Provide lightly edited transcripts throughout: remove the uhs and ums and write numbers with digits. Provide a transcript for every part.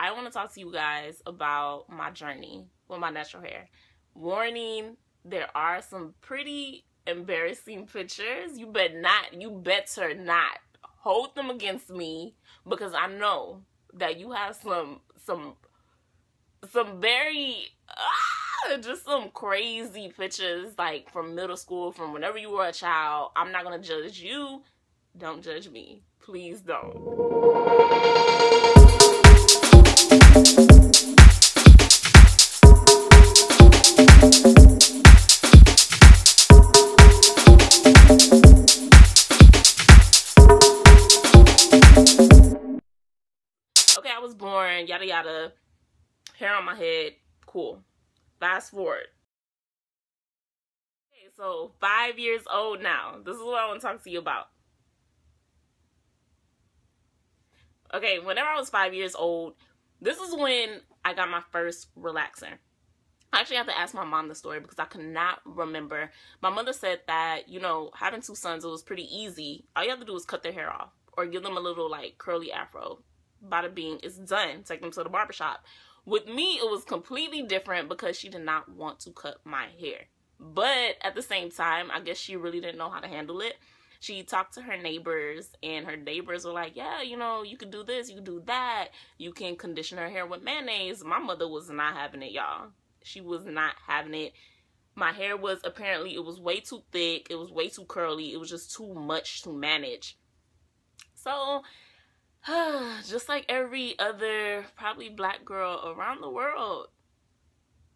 I want to talk to you guys about my journey with my natural hair. Warning, there are some pretty embarrassing pictures. You better not hold them against me, because I know that you have some very just some crazy pictures, like from middle school, from whenever you were a child. I'm not gonna judge you. Don't judge me. Please don't. Okay, I was born, yada yada, hair on my head, cool. Fast forward. Okay, so 5 years old now. This is what I want to talk to you about. Okay, whenever I was 5 years old, this is when I got my first relaxer. I actually have to ask my mom the story because I could not remember. My mother said that, you know, having two sons, it was pretty easy. All you have to do is cut their hair off or give them a little like curly afro. Bada bing, it's done. Take them to the barbershop. With me, it was completely different because she did not want to cut my hair. But at the same time, I guess she really didn't know how to handle it. She talked to her neighbors, and her neighbors were like, yeah, you know, you could do this, you could do that. You can condition her hair with mayonnaise. My mother was not having it, y'all. She was not having it. My hair was, apparently, it was way too thick. It was way too curly. It was just too much to manage. So, just like every other probably black girl around the world,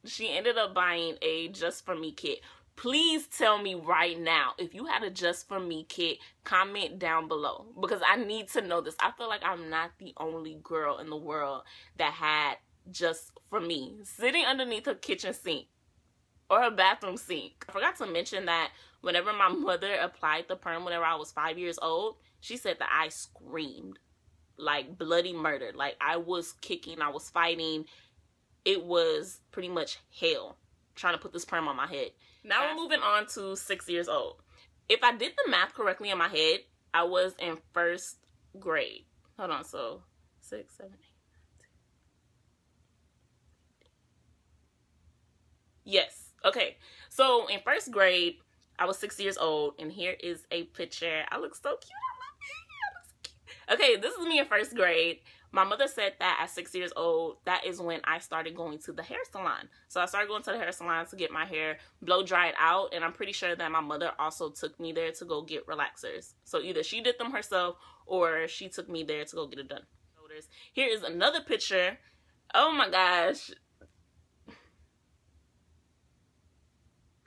she ended up buying a Just For Me kit. Please tell me right now, if you had a Just For Me kit, comment down below, because I need to know this. I feel like I'm not the only girl in the world that had Just For Me sitting underneath her kitchen sink or her bathroom sink. I forgot to mention that whenever my mother applied the perm whenever I was 5 years old, she said that I screamed like bloody murder. Like I was kicking, I was fighting. It was pretty much hell trying to put this perm on my head. Now we're moving on to 6 years old. If I did the math correctly in my head, I was in first grade. Hold on, so 6, 7, 8, 9, 10. Yes, okay. So in first grade, I was 6 years old, and here is a picture. I look so cute. Okay, this is me in first grade. My mother said that at 6 years old, that is when I started going to the hair salon. So I started going to the hair salon to get my hair blow dried out. And I'm pretty sure that my mother also took me there to go get relaxers. So either she did them herself or she took me there to go get it done. Here is another picture. Oh my gosh.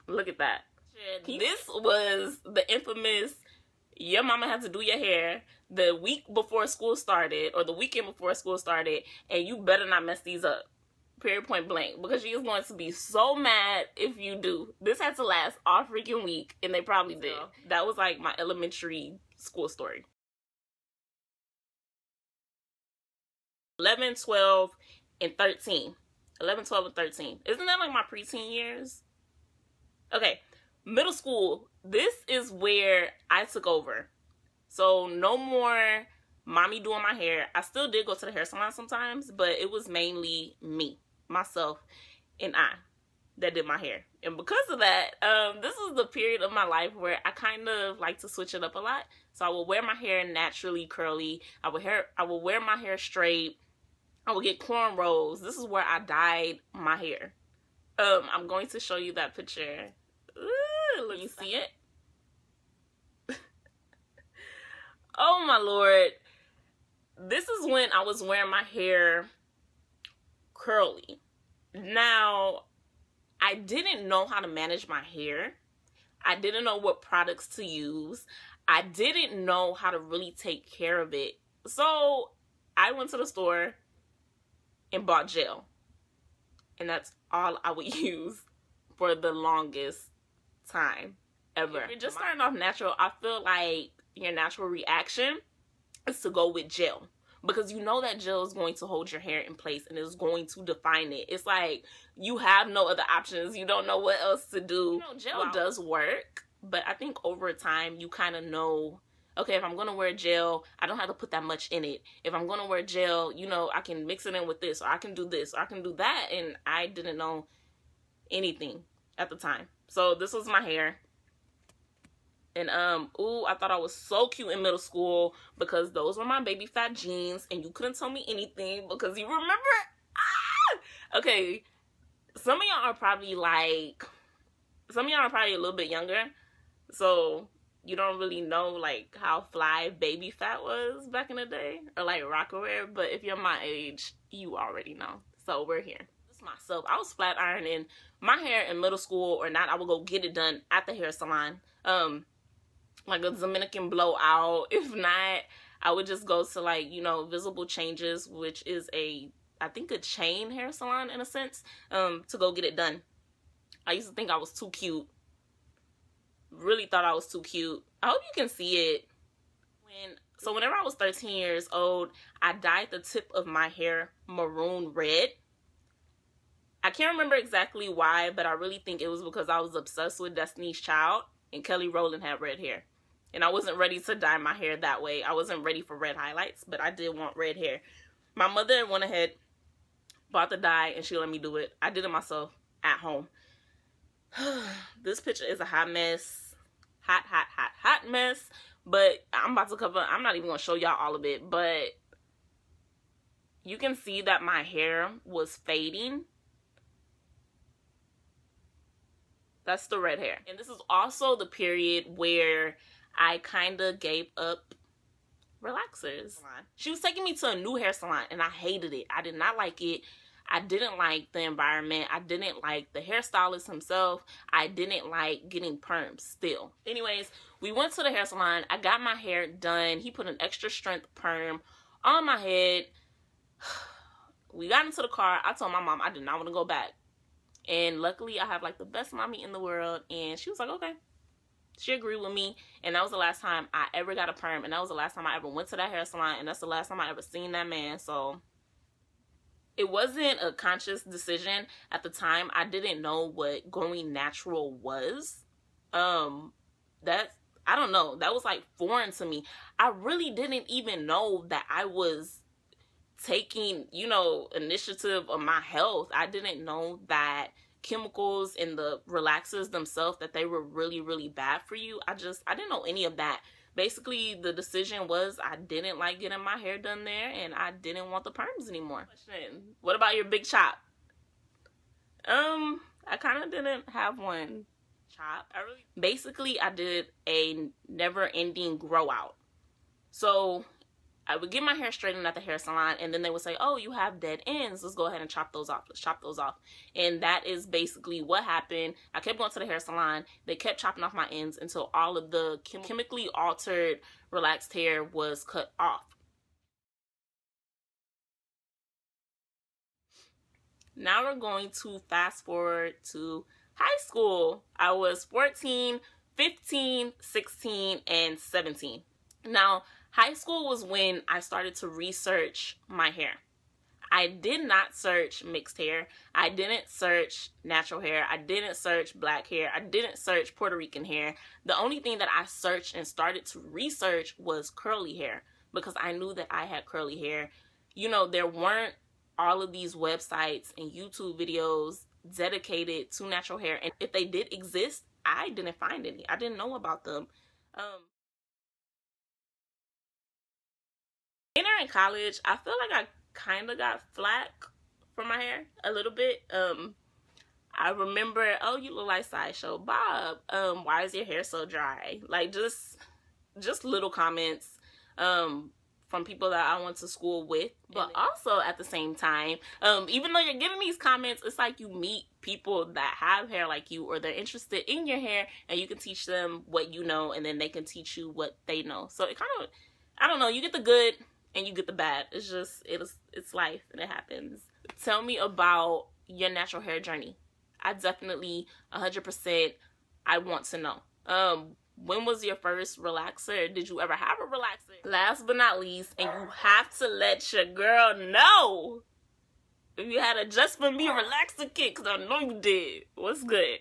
Look at that. This was the infamous, your mama had to do your hair the week before school started, or the weekend before school started, and you better not mess these up. Period, point blank. Because she is going to be so mad if you do. This had to last all freaking week, and they probably did. That was like my elementary school story. 11, 12, and 13. 11, 12, and 13. Isn't that like my preteen years? Okay, middle school. This is where I took over. So no more mommy doing my hair. I still did go to the hair salon sometimes, but it was mainly me, myself, and I that did my hair. And because of that, this is the period of my life where I kind of like to switch it up a lot. So I will wear my hair naturally curly. I will wear my hair straight. I will get cornrows. This is where I dyed my hair. I'm going to show you that picture. Ooh, let me see it. Oh my Lord. This is when I was wearing my hair curly. Now, I didn't know how to manage my hair. I didn't know what products to use. I didn't know how to really take care of it. So I went to the store and bought gel. And that's all I would use for the longest time ever. If you're just starting off natural, I feel like your natural reaction is to go with gel, because you know that gel is going to hold your hair in place and is going to define it. It's like you have no other options. You don't know what else to do. You know, gel does work, but I think over time you kind of know, okay, if I'm going to wear gel, I don't have to put that much in it. If I'm going to wear gel, you know, I can mix it in with this, or I can do this, or I can do that. And I didn't know anything at the time. So this was my hair. And ooh, I thought I was so cute in middle school because those were my baby fat jeans, and you couldn't tell me anything because you remember. Okay, some of y'all are probably like, some of y'all are probably a little bit younger, so you don't really know like how fly baby fat was back in the day, or like Rockaware. But if you're my age, you already know. So we're here. This is myself. I was flat ironing my hair in middle school, or not, I would go get it done at the hair salon. Like a Dominican blowout. If not, I would just go to like, you know, Visible Changes, which is I think a chain hair salon in a sense, to go get it done. I used to think I was too cute. Really thought I was too cute. I hope you can see it. So whenever I was 13 years old, I dyed the tip of my hair maroon red. I can't remember exactly why, but I really think it was because I was obsessed with Destiny's Child, and Kelly Rowland had red hair. And I wasn't ready to dye my hair that way. I wasn't ready for red highlights, but I did want red hair. My mother went ahead, bought the dye, and she let me do it. I did it myself at home. This picture is a hot mess. Hot mess. But I'm about to cover, I'm not even going to show y'all all of it, but you can see that my hair was fading. That's the red hair. And this is also the period where I kind of gave up relaxers. She was taking me to a new hair salon, and I hated it. I did not like it. I didn't like the environment. I didn't like the hairstylist himself. I didn't like getting perms still. Anyways, we went to the hair salon. I got my hair done. He put an extra strength perm on my head. We got into the car. I told my mom I did not want to go back. And luckily, I have like the best mommy in the world. And she was like, okay. She agreed with me. And that was the last time I ever got a perm. And that was the last time I ever went to that hair salon. And that's the last time I ever seen that man. So it wasn't a conscious decision at the time. I didn't know what going natural was. I don't know. That was like foreign to me. I really didn't even know that I was taking, you know, initiative of my health. I didn't know that chemicals in the relaxers themselves, that they were really, really bad for you. I didn't know any of that. Basically, the decision was I didn't like getting my hair done there, and I didn't want the perms anymore. What about your big chop? I kind of didn't have one chop. Basically, I did a never-ending grow out. So I would get my hair straightened at the hair salon, and then they would say, oh, you have dead ends. Let's go ahead and chop those off. Let's chop those off. And that is basically what happened. I kept going to the hair salon. They kept chopping off my ends until all of the chemically altered relaxed hair was cut off. Now we're going to fast forward to high school. I was 14, 15, 16, and 17. Now, high school was when I started to research my hair. I did not search mixed hair. I didn't search natural hair. I didn't search black hair. I didn't search Puerto Rican hair. The only thing that I searched and started to research was curly hair, because I knew that I had curly hair. You know, there weren't all of these websites and YouTube videos dedicated to natural hair. And if they did exist, I didn't find any. I didn't know about them. In college, I feel like I kind of got flack for my hair a little bit. I remember, oh, you look like Sideshow Bob. Why is your hair so dry? Like just little comments from people that I went to school with. But also at the same time, even though you're getting these comments, it's like you meet people that have hair like you, or they're interested in your hair, and you can teach them what you know, and then they can teach you what they know. So it kind of, I don't know, you get the good and you get the bad. It's just, it's life, and it happens. Tell me about your natural hair journey. I definitely 100% I want to know. When was your first relaxer? Did you ever have a relaxer? Last but not least, and you have to let your girl know if you had a Just For Me relaxer kit, because I know you did. What's good?